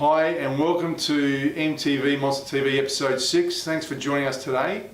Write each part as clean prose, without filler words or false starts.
Hi and welcome to MTV Monsta TV episode 6. Thanks for joining us today.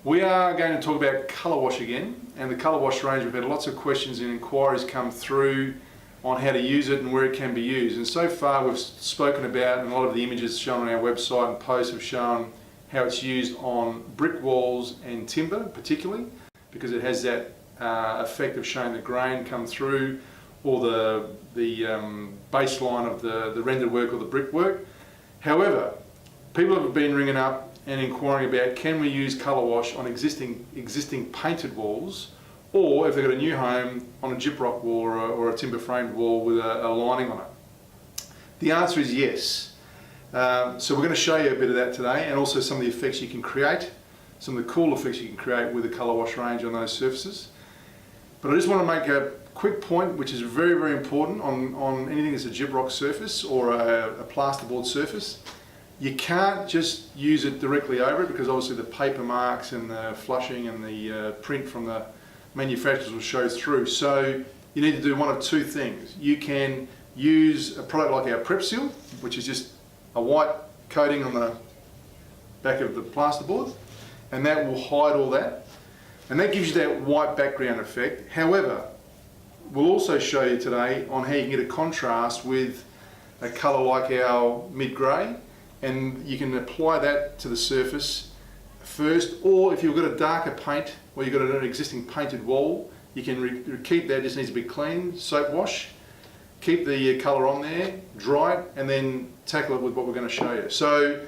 We are going to talk about colour wash again, and the colour wash range. We've had lots of questions and inquiries come through on how to use it and where it can be used. And so far we've spoken about, and a lot of the images shown on our website and posts have shown how it's used on brick walls and timber particularly, because it has that effect of showing the grain come through, or the baseline of the rendered work or the brickwork. However, people have been ringing up and inquiring about, can we use colour wash on existing painted walls, or if they've got a new home, on a gyprock wall or a timber framed wall with a lining on it. The answer is yes. So we're going to show you a bit of that today, and also some of the effects you can create, some of the cool effects you can create with the colour wash range on those surfaces. But I just want to make a quick point, which is very, very important on anything that's a gyprock surface or a plasterboard surface. You can't just use it directly over it, because obviously the paper marks and the flushing and the print from the manufacturers will show through. So you need to do one of two things. You can use a product like our Prep Seal, which is just a white coating on the back of the plasterboard, and that will hide all that. And that gives you that white background effect. However, we'll also show you today on how you can get a contrast with a colour like our mid-grey, and you can apply that to the surface first, or if you've got a darker paint or you've got an existing painted wall, you can keep that, just needs to be clean, soap wash, keep the colour on there, dry it, and then tackle it with what we're going to show you. So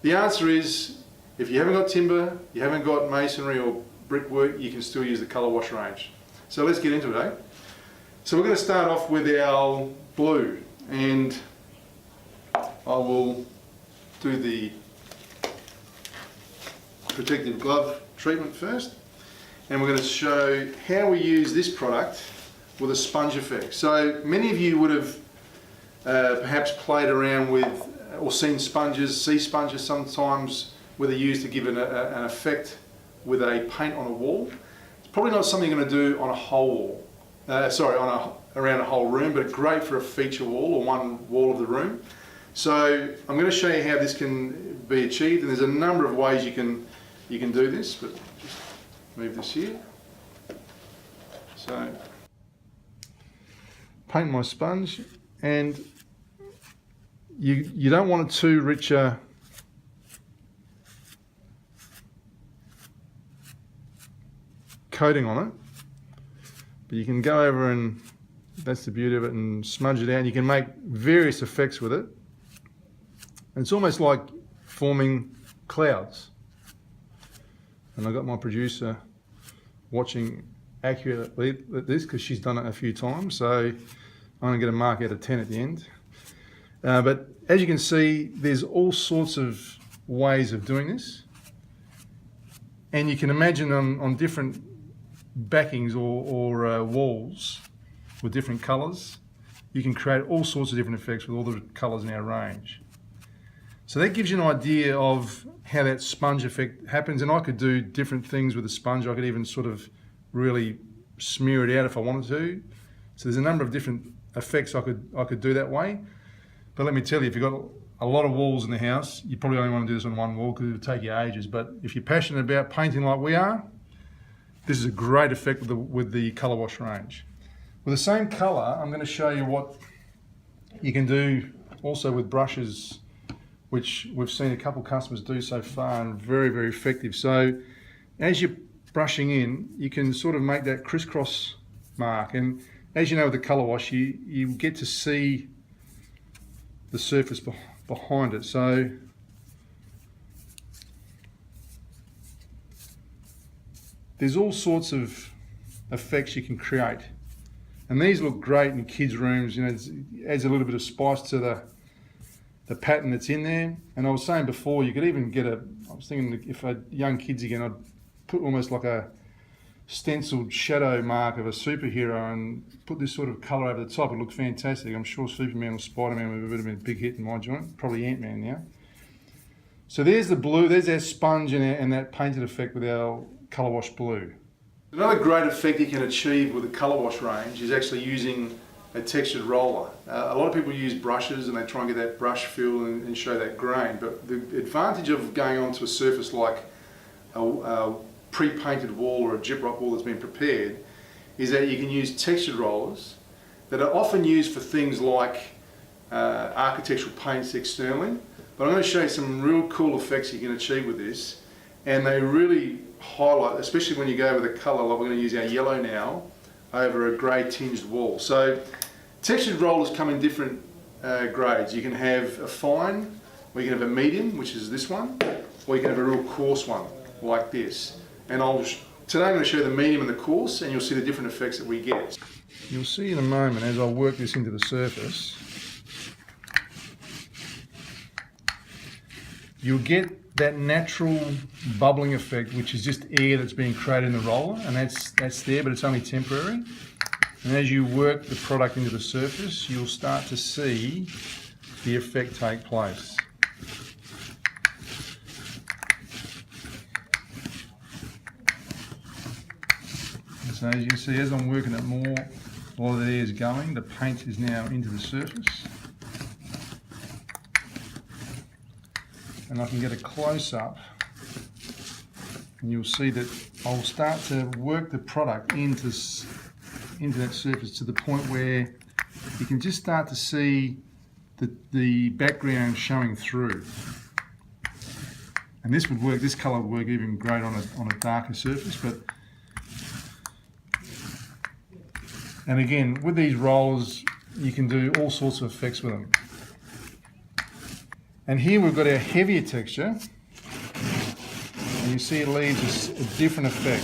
the answer is, if you haven't got timber, you haven't got masonry or brickwork, you can still use the colour wash range. So let's get into it, eh? So we're going to start off with our blue, and I will do the protective glove treatment first, and we're going to show how we use this product with a sponge effect. So many of you would have perhaps played around with or seen sponges, sea sponges sometimes, where they're used to give an effect with a paint on a wall. It's probably not something you're going to do on a whole wall, around a whole room, but great for a feature wall or one wall of the room. So I'm going to show you how this can be achieved, and there's a number of ways you can do this, but just move this here. So paint my sponge, and you don't want it too rich coating on it, but you can go over, and that's the beauty of it, and smudge it out. You can make various effects with it, and it's almost like forming clouds. And I've got my producer watching accurately at this, because she's done it a few times, so I'm going to get a mark out of 10 at the end. But as you can see, there's all sorts of ways of doing this, and you can imagine on different backings or walls with different colours, you can create all sorts of different effects with all the colours in our range. So that gives you an idea of how that sponge effect happens, and I could do different things with a sponge. I could even sort of really smear it out if I wanted to. So there's a number of different effects I could do that way. But let me tell you, if you've got a lot of walls in the house, you probably only want to do this on one wall, because it'll take you ages. But if you're passionate about painting like we are, this is a great effect with the colour wash range. With the same colour, I'm going to show you what you can do also with brushes, which we've seen a couple of customers do so far, and very, very effective. So as you're brushing in, you can sort of make that crisscross mark, and as you know with the colour wash, you get to see the surface behind it. So there's all sorts of effects you can create, and these look great in kids' rooms. You know, it adds a little bit of spice to the pattern that's in there. And I was saying before, you could even get I was thinking, if I had young kids again, I'd put almost like a stenciled shadow mark of a superhero and put this sort of colour over the top. It looked fantastic. I'm sure Superman or Spider-Man would have been a big hit in my joint, probably Ant-Man now. So there's the blue, there's our sponge and that painted effect with our colour wash blue. Another great effect you can achieve with the colour wash range is actually using a textured roller. A lot of people use brushes and they try and get that brush feel and show that grain, but the advantage of going onto a surface like a pre-painted wall or a gyprock wall that's been prepared is that you can use textured rollers that are often used for things like architectural paints externally, but I'm going to show you some real cool effects you can achieve with this, and they really highlight, especially when you go with a colour like we're going to use our yellow now over a grey tinged wall. So textured rollers come in different grades. You can have a fine, or you can have a medium, which is this one, or you can have a real coarse one like this. And today I'm going to show you the medium and the coarse, and you'll see the different effects that we get. You'll see in a moment as I work this into the surface, you'll get that natural bubbling effect, which is just air that's being created in the roller, and that's there, but it's only temporary. And as you work the product into the surface, you'll start to see the effect take place. So as you can see, as I'm working it more, while the air is going, the paint is now into the surface. And I can get a close-up, and you'll see that I'll start to work the product into that surface to the point where you can just start to see the background showing through. And this colour would work even great on a darker surface. And again, with these rollers, you can do all sorts of effects with them. And here we've got our heavier texture, and you see it leaves a different effect.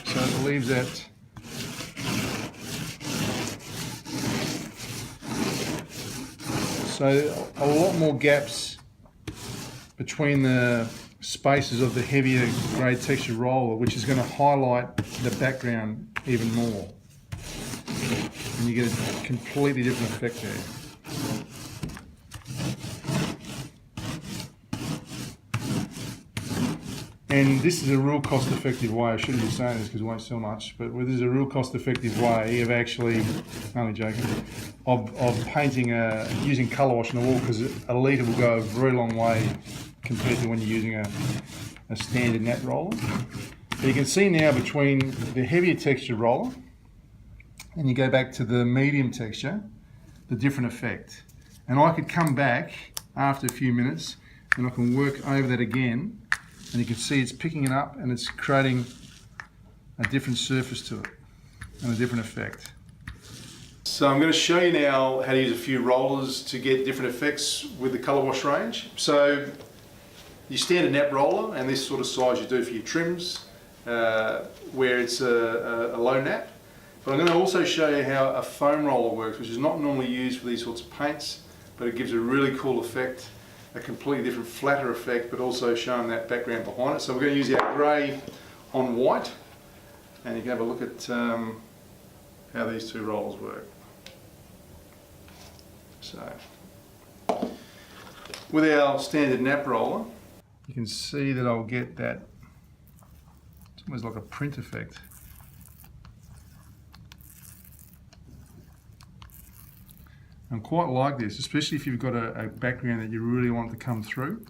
So it leaves that a lot more gaps between the spaces of the heavier grade texture roller, which is going to highlight the background even more. And you get a completely different effect there. And this is a real cost-effective way. I shouldn't be saying this because it won't sell much, but this is a real cost-effective way of actually, only joking, of painting, using colour wash on the wall, because a litre will go a very long way compared to when you're using a standard nat roller. But you can see now between the heavier texture roller and you go back to the medium texture, the different effect. And I could come back after a few minutes and I can work over that again, and you can see it's picking it up and it's creating a different surface to it and a different effect. So I'm going to show you now how to use a few rollers to get different effects with the colour wash range. So you stand a nap roller, and this sort of size you do for your trims, where it's a low nap. But I'm going to also show you how a foam roller works, which is not normally used for these sorts of paints, but it gives a really cool effect, a completely different flatter effect, but also showing that background behind it. So we're going to use our grey on white, and you can have a look at how these two rollers work. So with our standard nap roller, you can see that I'll get that, it's almost like a print effect. I quite like this, especially if you've got a background that you really want to come through.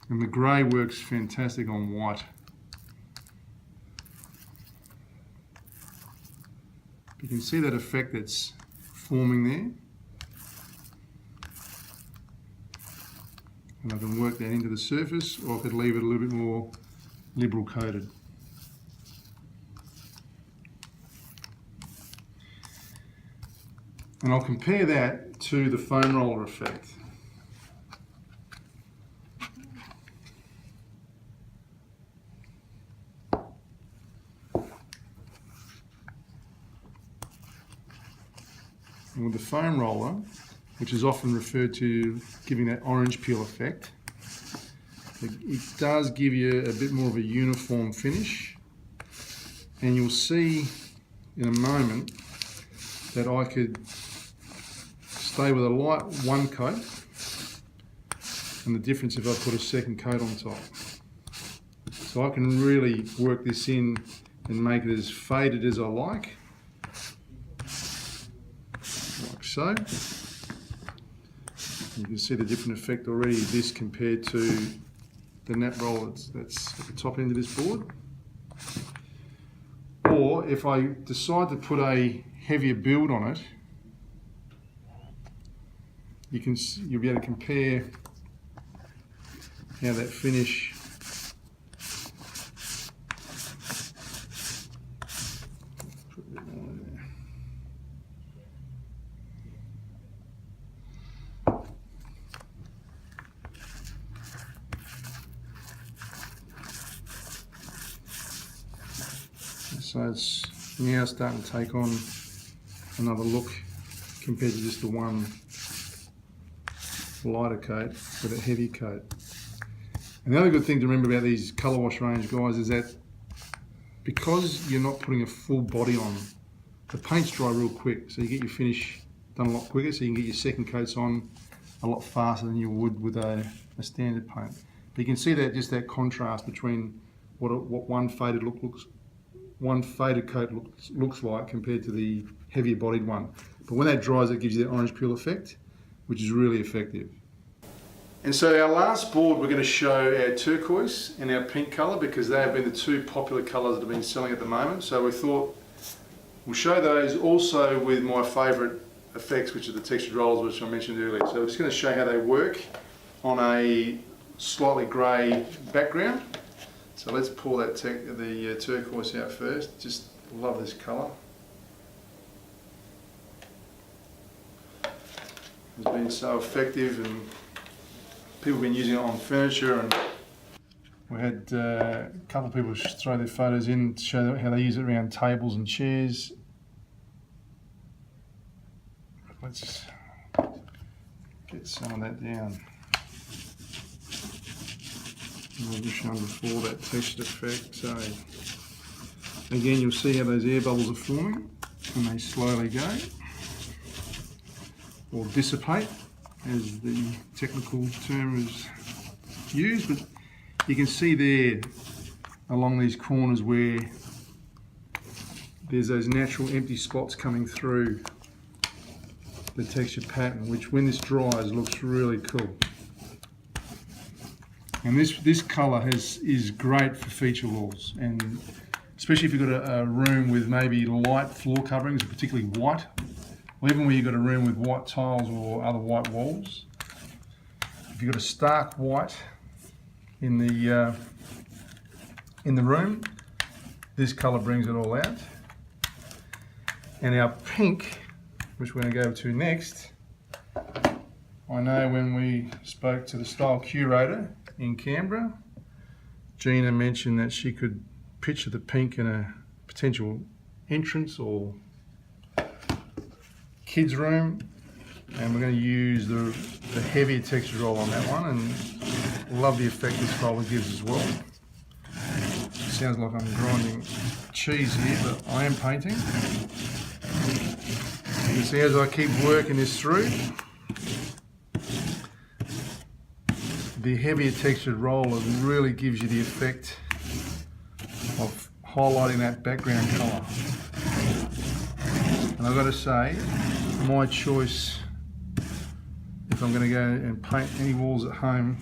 And the grey works fantastic on white. You can see that effect that's forming there. And I can work that into the surface, or I could leave it a little bit more liberal coated. And I'll compare that to the foam roller effect. And with the foam roller, which is often referred to giving that orange peel effect, it does give you a bit more of a uniform finish. And you'll see in a moment that I could stay with a light one coat, and the difference if I put a second coat on top. So I can really work this in and make it as faded as I like so. You can see the different effect already, this compared to the nap roller that's at the top end of this board. Or if I decide to put a heavier build on it, you'll be able to compare how that finish so it's now starting to take on another look compared to just the one lighter coat with a heavy coat. And the other good thing to remember about these colour wash range, guys, is that because you're not putting a full body on, the paints dry real quick, so you get your finish done a lot quicker, so you can get your second coats on a lot faster than you would with a standard paint. But you can see that just that contrast between what one faded coat looks like compared to the heavier bodied one. But when that dries, it gives you that orange peel effect, which is really effective. And so our last board, we're going to show our turquoise and our pink colour, because they have been the two popular colours that have been selling at the moment. So we thought we'll show those also with my favourite effects, which are the textured rollers, which I mentioned earlier. So we're just going to show how they work on a slightly grey background. So let's pull that the turquoise out first. Just love this colour. It's been so effective, and people have been using it on furniture, and we had a couple of people throw their photos in to show how they use it around tables and chairs. Let's get some of that down. I've just shown before that textured effect. So again, you'll see how those air bubbles are forming, and they slowly go, or dissipate, as the technical term is used. But you can see there along these corners where there's those natural empty spots coming through the textured pattern, which when this dries looks really cool. And this colour is great for feature walls, and especially if you've got a room with maybe light floor coverings, particularly white, or even where you've got a room with white tiles or other white walls. If you've got a stark white in the room, this colour brings it all out. And our pink, which we're going to go to next, I know when we spoke to the style curator in Canberra, Gina mentioned that she could picture the pink in a potential entrance or kids room, and we're going to use the heavier texture roll on that one, and love the effect this roller gives as well. It sounds like I'm grinding cheese here, but I am painting. You can see as I keep working this through, the heavier textured roller really gives you the effect of highlighting that background colour. And I've got to say, my choice, if I'm going to go and paint any walls at home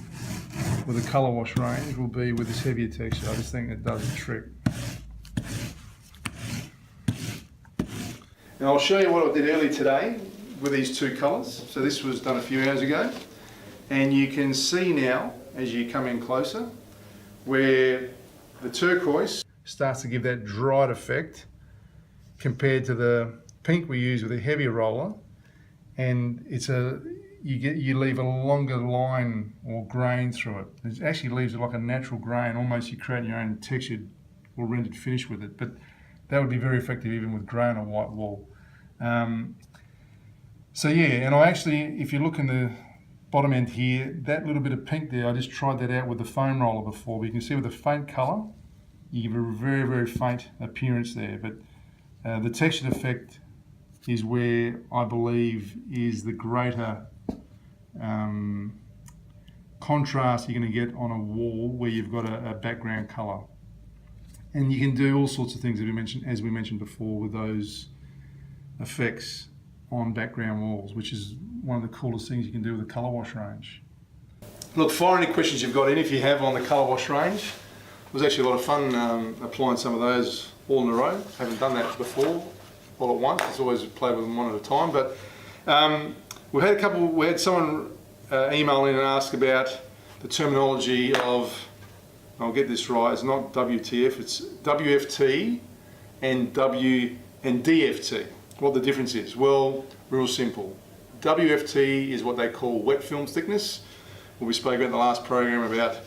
with a colour wash range, will be with this heavier texture. I just think it does the trick. Now I'll show you what I did earlier today with these two colours. So this was done a few hours ago, and you can see now as you come in closer where the turquoise starts to give that dried effect compared to the pink we use with a heavier roller, and you leave a longer line or grain through it. It actually leaves it like a natural grain, almost you create your own textured or rendered finish with it. But that would be very effective even with grey on a white wall. So yeah, and I actually, if you look in the bottom end here, that little bit of pink there, I just tried that out with the foam roller before, but you can see with the faint colour, you give a very, very faint appearance there. But the textured effect is where I believe is the greater contrast you're going to get on a wall where you've got a background colour. And you can do all sorts of things as we mentioned before, with those effects on background walls, which is one of the coolest things you can do with the colour wash range. Look, fire any questions you've got in if you have on the colour wash range. It was actually a lot of fun applying some of those all in a row. Haven't done that before, all at once. It's always played with them one at a time. But we had someone email in and ask about the terminology of, I'll get this right, it's not WTF, it's WFT and DFT. What the difference is? Well, real simple. WFT is what they call wet film thickness. What we spoke about in the last program about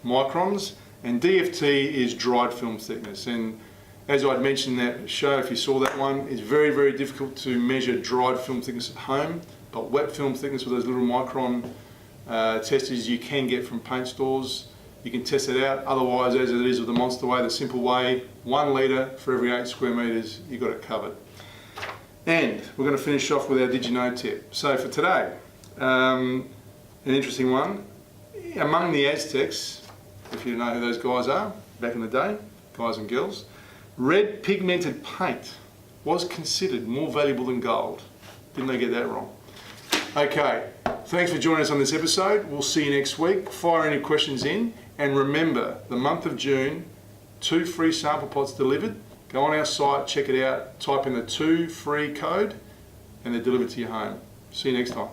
microns. And DFT is dried film thickness. And as I'd mentioned in that show, if you saw that one, it's very, very difficult to measure dried film thickness at home. But wet film thickness with those little micron testers you can get from paint stores. You can test it out. Otherwise, as it is with the Monsta way, the simple way, 1 litre for every 8 square metres, you've got it covered. And we're going to finish off with our Did You Know tip. So for today, an interesting one. Among the Aztecs, if you know who those guys are, back in the day, guys and girls, red pigmented paint was considered more valuable than gold. Didn't they get that wrong? Okay, thanks for joining us on this episode. We'll see you next week. Fire any questions in. And remember, the month of June, 2 free sample pots delivered. Go on our site, check it out, type in the 2 free code, and they're delivered to your home. See you next time.